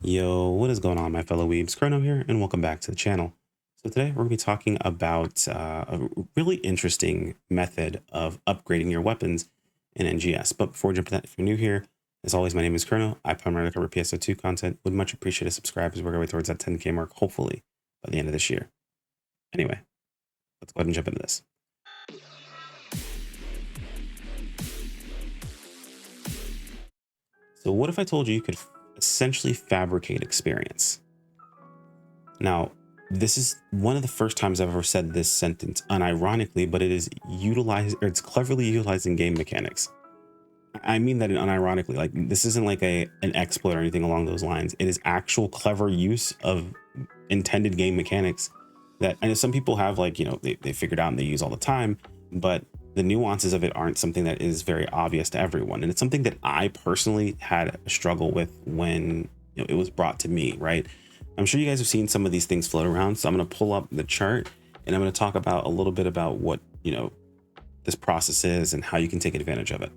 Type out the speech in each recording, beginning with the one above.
Yo, what is going on, my fellow weebs? Chrono here, and welcome back to the channel. So today we're going to be talking about a really interesting method of upgrading your weapons in NGS. But before we jump into that, if you're new here, as always, my name is Chrono. I primarily cover PSO2 content. Would much appreciate a subscribe as we work our way towards that 10K mark, hopefully by the end of this year. Anyway, let's go ahead and jump into this. So what if I told you could essentially fabricate experience? Now, this is one of the first times I've ever said this sentence unironically, but it is utilized, or it's cleverly utilized in game mechanics. I mean that unironically. Like, this isn't like an exploit or anything along those lines. It is actual clever use of intended game mechanics that I know some people have, like, they figured out and they use all the time, but the nuances of it aren't something that is very obvious to everyone. And it's something that I personally had a struggle with when it was brought to me, right? I'm sure you guys have seen some of these things float around. So I'm going to pull up the chart and I'm going to talk about a little bit about what, this process is and how you can take advantage of it.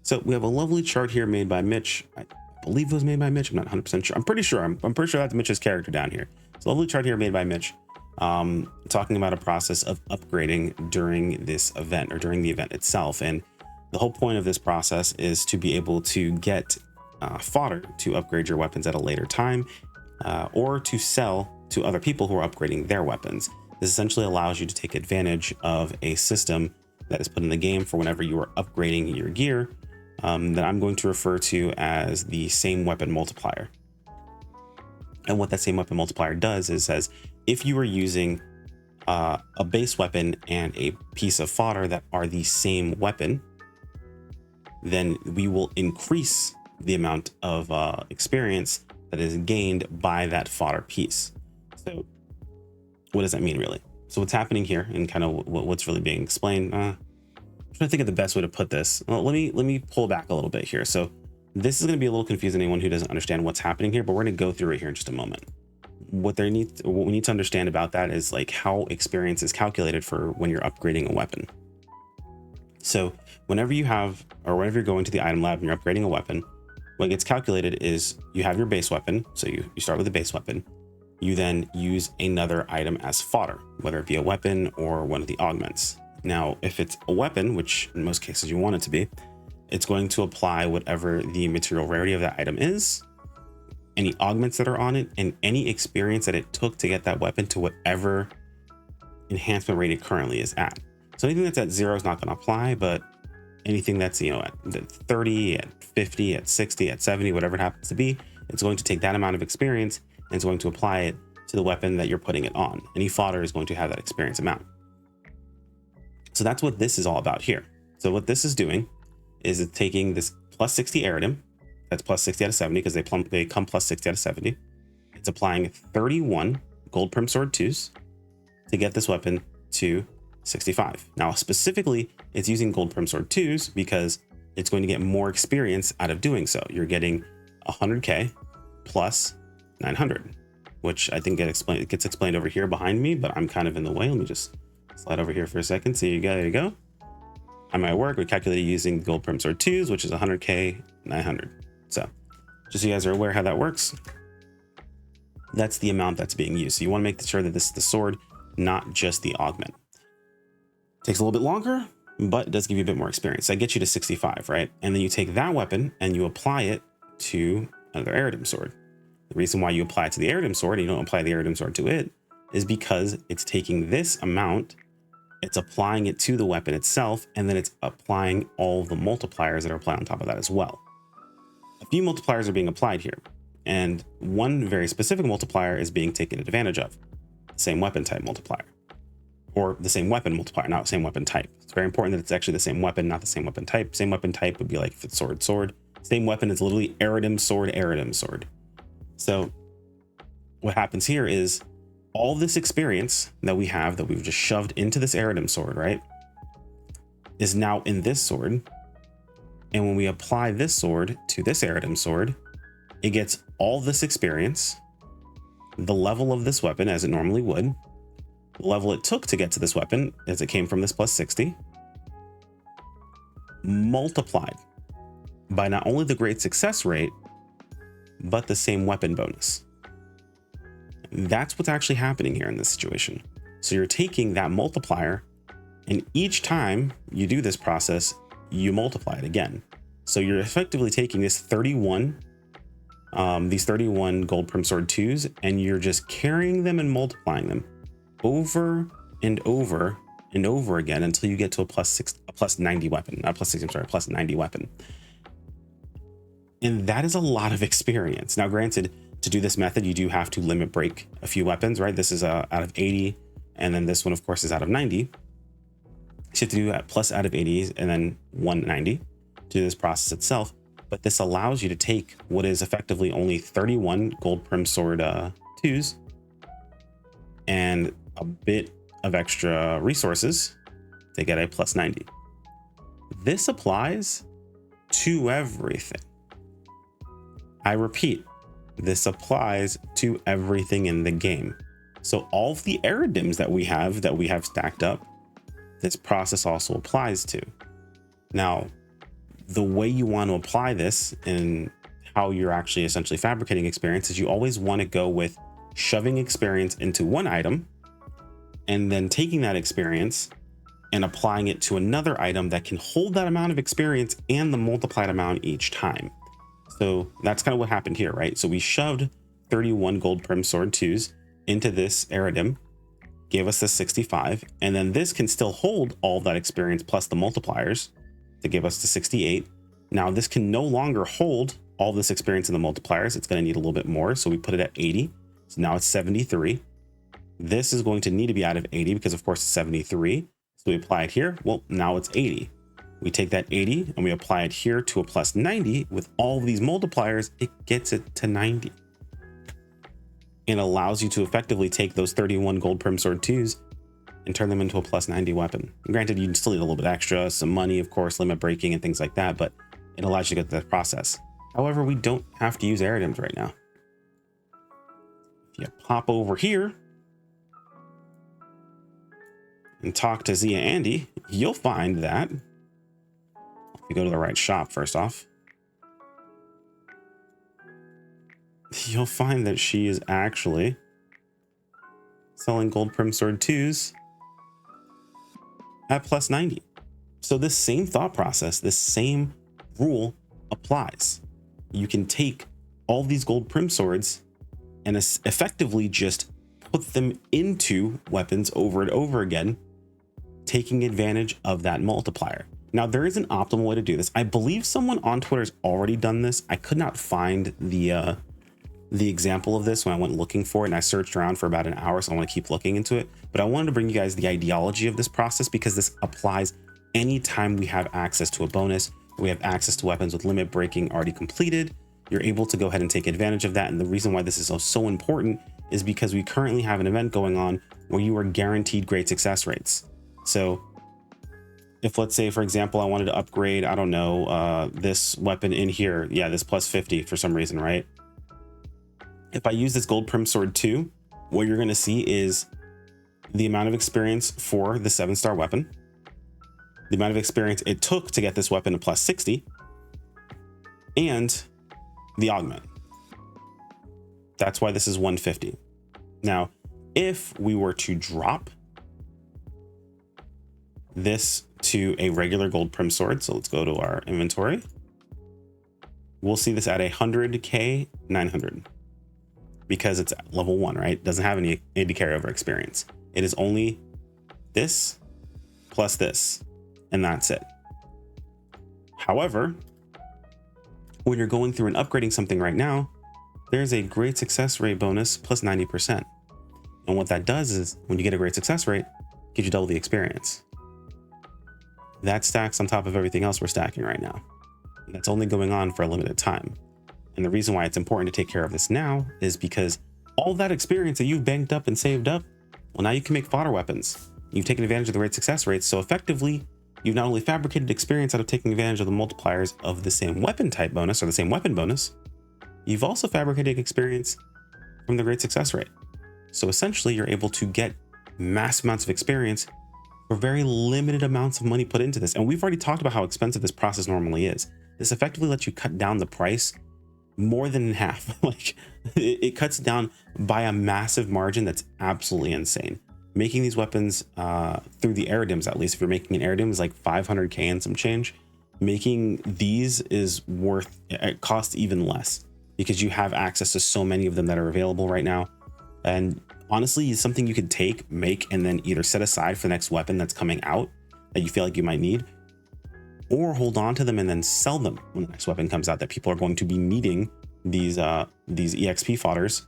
So we have a lovely chart here made by Mitch. I believe it was made by Mitch. I'm not 100% sure. I'm pretty sure that's Mitch's character down here. It's a lovely chart here made by Mitch. Talking about a process of upgrading during this event or during the event itself. And the whole point of this process is to be able to get fodder to upgrade your weapons at a later time, or to sell to other people who are upgrading their weapons. This essentially allows you to take advantage of a system that is put in the game for whenever you are upgrading your gear, that I'm going to refer to as the same weapon multiplier. And what that same weapon multiplier does is says, if you are using a base weapon and a piece of fodder that are the same weapon, then we will increase the amount of experience that is gained by that fodder piece. So what does that mean, really? So what's happening here and kind of what's really being explained, I'm trying to think of the best way to put this. Well, let me pull back a little bit here. So this is going to be a little confusing to anyone who doesn't understand what's happening here, but we're going to go through it here in just a moment. What we need to understand about that is like how experience is calculated for when you're upgrading a weapon. So whenever you're going to the item lab and you're upgrading a weapon, what gets calculated is you have your base weapon. So you start with a base weapon. You then use another item as fodder, whether it be a weapon or one of the augments. Now, if it's a weapon, which in most cases you want it to be, it's going to apply whatever the material rarity of that item is, any augments that are on it, and any experience that it took to get that weapon to whatever enhancement rate it currently is at. So anything that's at 0 is not going to apply, but anything that's, at 30, at 50, at 60, at 70, whatever it happens to be, it's going to take that amount of experience and it's going to apply it to the weapon that you're putting it on. Any fodder is going to have that experience amount. So that's what this is all about here. So what this is doing is it's taking this plus 60 iridium, that's plus 60 out of 70 because they come plus 60 out of 70. It's applying 31 gold prim sword 2s to get this weapon to 65. Now, specifically, it's using gold prim sword 2s because it's going to get more experience out of doing so. You're getting 100k plus 900, which I think it gets explained over here behind me, but I'm kind of in the way. Let me just slide over here for a second. So there you go. On my work, we calculated using gold prim sword 2s, which is 100k 900. So just so you guys are aware how that works, that's the amount that's being used. So you want to make sure that this is the sword, not just the augment. Takes a little bit longer, but it does give you a bit more experience. That gets you to 65, right? And then you take that weapon and you apply it to another iridium sword. The reason why you apply it to the iridium sword and you don't apply the iridium sword to it is because it's taking this amount, it's applying it to the weapon itself, and then it's applying all the multipliers that are applied on top of that as well. A few multipliers are being applied here, and one very specific multiplier is being taken advantage of, the same weapon type multiplier, or the same weapon multiplier, not the same weapon type. It's very important that it's actually the same weapon, not the same weapon type. Same weapon type would be like if it's sword, sword. Same weapon is literally iridium, sword, iridium, sword. So what happens here is all this experience that we have that we've just shoved into this iridium sword, right, is now in this sword. And when we apply this sword to this iridium sword, it gets all this experience, the level of this weapon as it normally would, the level it took to get to this weapon as it came from this plus 60, multiplied by not only the great success rate, but the same weapon bonus. That's what's actually happening here in this situation. So you're taking that multiplier, and each time you do this process, you multiply it again. So you're effectively taking this 31, these 31 gold prim sword 2s, and you're just carrying them and multiplying them over and over and over again until you get to a plus 90 weapon, not plus 60, I'm sorry, plus 90 weapon. And that is a lot of experience. Now, granted, to do this method, you do have to limit break a few weapons, right? This is out of 80, and then this one, of course, is out of 90. So you have to do that plus out of 80s and then 190 to do this process itself. But this allows you to take what is effectively only 31 gold prim sword 2s and a bit of extra resources to get a plus 90. This applies to everything. I repeat, this applies to everything in the game. So all of the iridiums that we have stacked up, this process also applies to. Now, the way you want to apply this and how you're actually essentially fabricating experience is you always want to go with shoving experience into one item and then taking that experience and applying it to another item that can hold that amount of experience and the multiplied amount each time. So that's kind of what happened here, right? So we shoved 31 gold prim sword 2s into this iridium, gave us the 65, and then this can still hold all that experience plus the multipliers to give us the 68. Now this can no longer hold all this experience in the multipliers. It's going to need a little bit more, so we put it at 80. So now it's 73. This is going to need to be out of 80 because of course it's 73. So we apply it here. Well, now it's 80. We take that 80 and we apply it here to a plus 90. With all of these multipliers, it gets it to 90. It allows you to effectively take those 31 gold prim sword 2s and turn them into a plus 90 weapon. Granted, you still need a little bit extra, some money, of course, limit breaking and things like that, but it allows you to get that process. However, we don't have to use iridiums right now. If you pop over here and talk to Zia Andy, you'll find that if you go to the right shop, first off, you'll find that she is actually selling gold prim sword 2s at plus 90. So this same thought process, this same rule applies. You can take all these gold prim swords and effectively just put them into weapons over and over again, taking advantage of that multiplier. Now, there is an optimal way to do this. I believe someone on Twitter has already done this. I could not find the example of this when I went looking for it, and I searched around for about an hour, so I want to keep looking into it. But I wanted to bring you guys the ideology of this process because this applies anytime we have access to a bonus, we have access to weapons with limit breaking already completed. You're able to go ahead and take advantage of that. And the reason why this is so important is because we currently have an event going on where you are guaranteed great success rates. So if, let's say, for example, I wanted to upgrade, I don't know, this weapon in here. Yeah, this plus 50 for some reason, right? If I use this gold prim sword 2, what you're going to see is the amount of experience for the 7-star weapon, the amount of experience it took to get this weapon to plus 60, and the augment. That's why this is 150. Now, if we were to drop this to a regular gold prim sword, so let's go to our inventory, we'll see this at 100k 900 because it's level 1, right? Doesn't have any carryover experience. It is only this plus this, and that's it. However, when you're going through and upgrading something right now, there's a great success rate bonus plus 90%. And what that does is when you get a great success rate, it gives you double the experience. That stacks on top of everything else we're stacking right now. And that's only going on for a limited time. And the reason why it's important to take care of this now is because all that experience that you've banked up and saved up, well, now you can make fodder weapons. You've taken advantage of the great success rates. So effectively, you've not only fabricated experience out of taking advantage of the multipliers of the same weapon type bonus or the same weapon bonus, you've also fabricated experience from the great success rate. So essentially, you're able to get mass amounts of experience for very limited amounts of money put into this. And we've already talked about how expensive this process normally is. This effectively lets you cut down the price more than in half. Like it cuts down by a massive margin. That's absolutely insane. Making these weapons through the Aeridims, at least if you're making an Aeridim, is like 500k and some change. Making these is worth, it costs even less because you have access to so many of them that are available right now. And honestly, it's something you could take, make, and then either set aside for the next weapon that's coming out that you feel like you might need, or hold on to them and then sell them when the next weapon comes out that people are going to be needing these EXP fodders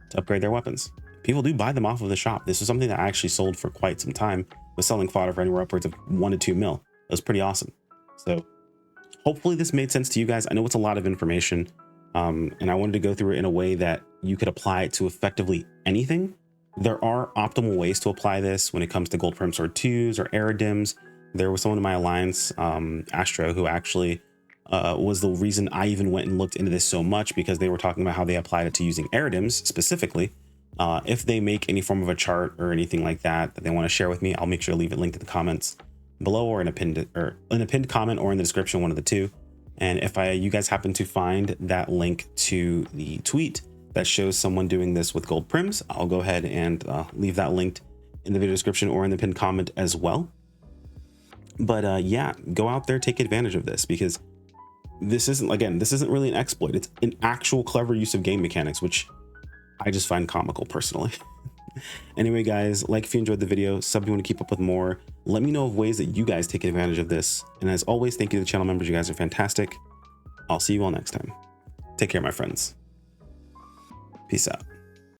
to upgrade their weapons. People do buy them off of the shop. This is something that I actually sold for quite some time, was selling fodder for anywhere upwards of 1 to 2 mil. It was pretty awesome. So hopefully this made sense to you guys. I know it's a lot of information, and I wanted to go through it in a way that you could apply it to effectively anything. There are optimal ways to apply this when it comes to Gold Prim Sword 2s or Aeridims. There was someone in my alliance, Astro, who actually was the reason I even went and looked into this so much, because they were talking about how they applied it to using Aeridims specifically. If they make any form of a chart or anything like that that they want to share with me, I'll make sure to leave it linked in the comments below, or in a pinned comment, or in the description, one of the two. And if you guys happen to find that link to the tweet that shows someone doing this with gold prims, I'll go ahead and leave that linked in the video description or in the pinned comment as well. But yeah, go out there, take advantage of this, because this isn't really an exploit. It's an actual clever use of game mechanics, which I just find comical personally. Anyway, guys, like if you enjoyed the video, sub if you want to keep up with more. Let me know of ways that you guys take advantage of this. And as always, thank you to the channel members. You guys are fantastic. I'll see you all next time. Take care, my friends. Peace out.